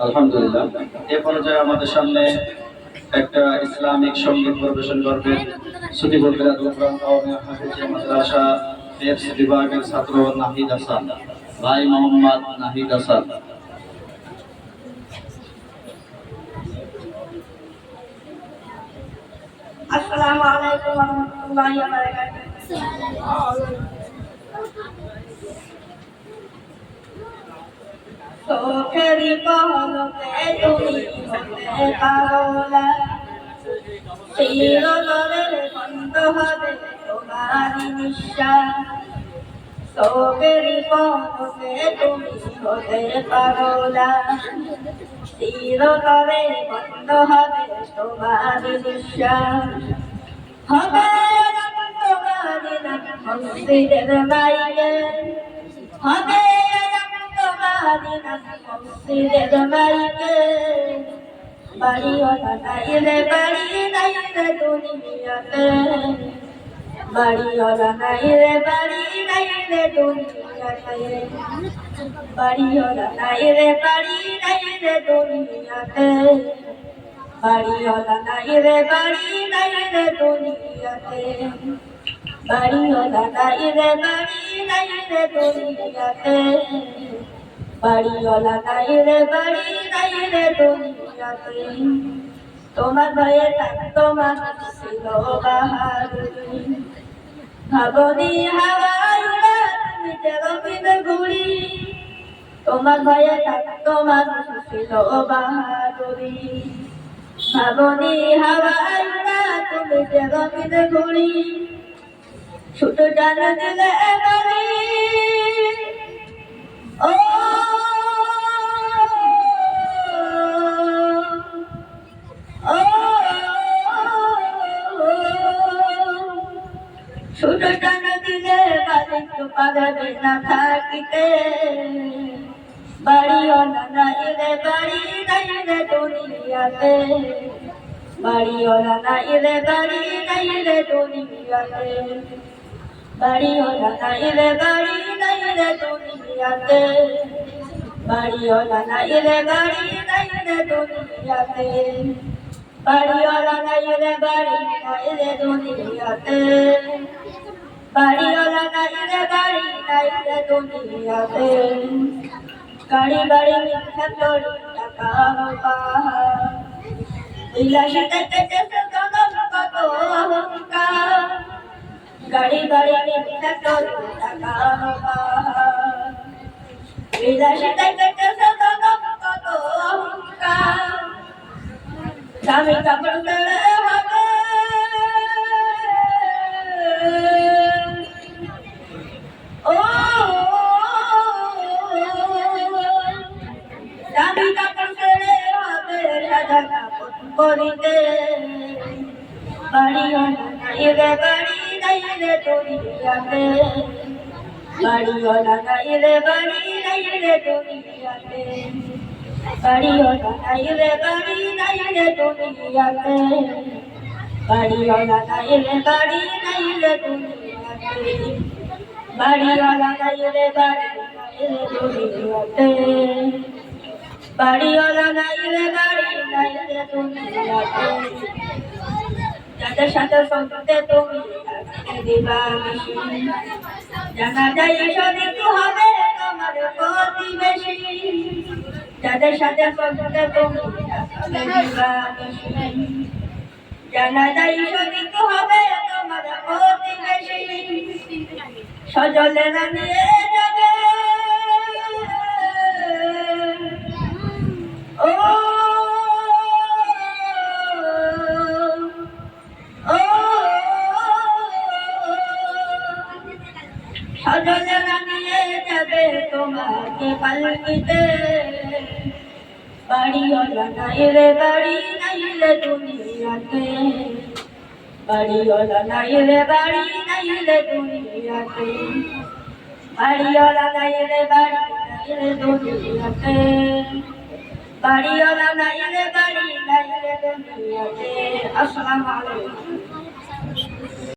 আলহামদুলিল্লাহ। এ পর্যায়ে আমাদের সামনে একটা ইসলামিক সঙ্গীত পরিবেশন করবেন সুফি মাদ্রাসা বিভাগের ছাত্র নাহিদ হাসান, ভাই মোহাম্মদ নাহিদ হাসান। আসসালামু আলাইকুম ওয়া রাহমাতুল্লাহি ওয়া বারাকাতুহু। চোখেরই পলকে তুমি হতে পাগলা, চিরতরে বন্ধ হবে তোমারই নিঃশ্বাস। চোখেরই পলকে তুমি হতে পাগলা, চিরতরে বন্ধ হবে তোমারই নিঃশ্বাস। হবে তোমারই নাম মসজিদের মাইকে, হবে তোমারই নাম মসজিদের মাইকে। বাড়িওয়ালা নাই রে বাড়ি নাই রে দুনিয়াতে, বাড়িওয়ালা নাই রে বাড়ি নাই রে দুনিয়াতে, বাড়িওয়ালা নাই রে বাড়ি নাই রে দুনিয়াতে, বাড়িওয়ালা নাই রে বাড়ি নাই রে দুনিয়াতে, বাড়িওয়ালা নাই রে বাড়ি নাই রে দুনিয়াতে, বাড়িওয়ালা নাই রে বাড়ি নাই রে দুনিয়াতে। তোমার ভয়ে থাকতো মানুষ ছিল বাহাদুরি, ভাবনি হাওয়ায় উড়ে তুমি যে রবিনে ঘুরি। তোমার ভয়ে থাকতো মানুষ ছিল বাহাদুরি, ভাবনি হাওয়ায় উড়ে তুমি যে রবিনে ঘুরি। শুধু জান দিলে এবারে ও শুধু টানা দিলে বাড়ি তো পারবে না থাকিতে, বাড়িওয়ালা নাই রে বাড়ি নাই রে দুনিয়াতে, বাড়িওয়ালা নাই রে বাড়ি নাই রে দুনিয়াতে, বাড়িওয়ালা নাই রে বাড়ি নাই রে দুনিয়াতে, বাড়িওয়ালা নাই রে বাড়ি নাই রে দুনিয়াতে, বাড়িওয়ালা নাই রে বাড়ি নাই রে দুনিয়াতে, বাড়িওয়ালা নাই রে বাড়ি নাই রে দুনিয়াতে। গাড়ি বাড়ি মিথ্যা তোর টাকা পাহাড়, বিলাসিতা কেটেছে জনম কত অহংকার। গাড়ি বাড়ি মিথ্যা তোর টাকা পাহাড়, বিলাসিতা কেটেছে জনম কত অহংকার। স্বামী কাপড় পেলে হবে ও, স্বামী কাপড় পেলে হবে সাদা কাপড় পরিতে, বাড়িওয়ালা নাই রে বাড়ি নাই রে দুনিয়াতে, বাড়িওয়ালা নাই রে বাড়ি নাই রে দুনিয়াতে, বাড়িওয়ালা নাই রে বাড়ি নাই রে দুনিয়াতে, বাড়িওয়ালা নাই রে বাড়ি নাই রে দুনিয়াতে, বাড়িওয়ালা নাই রে বাড়ি নাই রে দুনিয়াতে, বাড়িওয়ালা নাই রে বাড়ি নাই রে দুনিয়াতে। যাদের সাথে সংসারে তুমি দিবা জানা যায় সদিক হবে তোমার প্রতিবেশী, যাদের সাথে সংসারে তুমি দিবা জানা যায় সদিক হবে তোমার প্রতিবেশী। সজলেরা নিয়ে যাবে ও সজলেরা নিয়ে যাবে তোমাকে পালকিতে, বাড়িওয়ালা নাই রে বাড়ি নাই রে দুনিয়াতে, বাড়িওয়ালা নাই রে বাড়ি নাই রে দুনিয়াতে, বাড়িওয়ালা নাই রে বাড়ি নাই রে দুনিয়াতে, বাড়িওয়ালা নাই রে বাড়ি নাই রে দুনিয়াতে। আসসালামু আলাইকুম।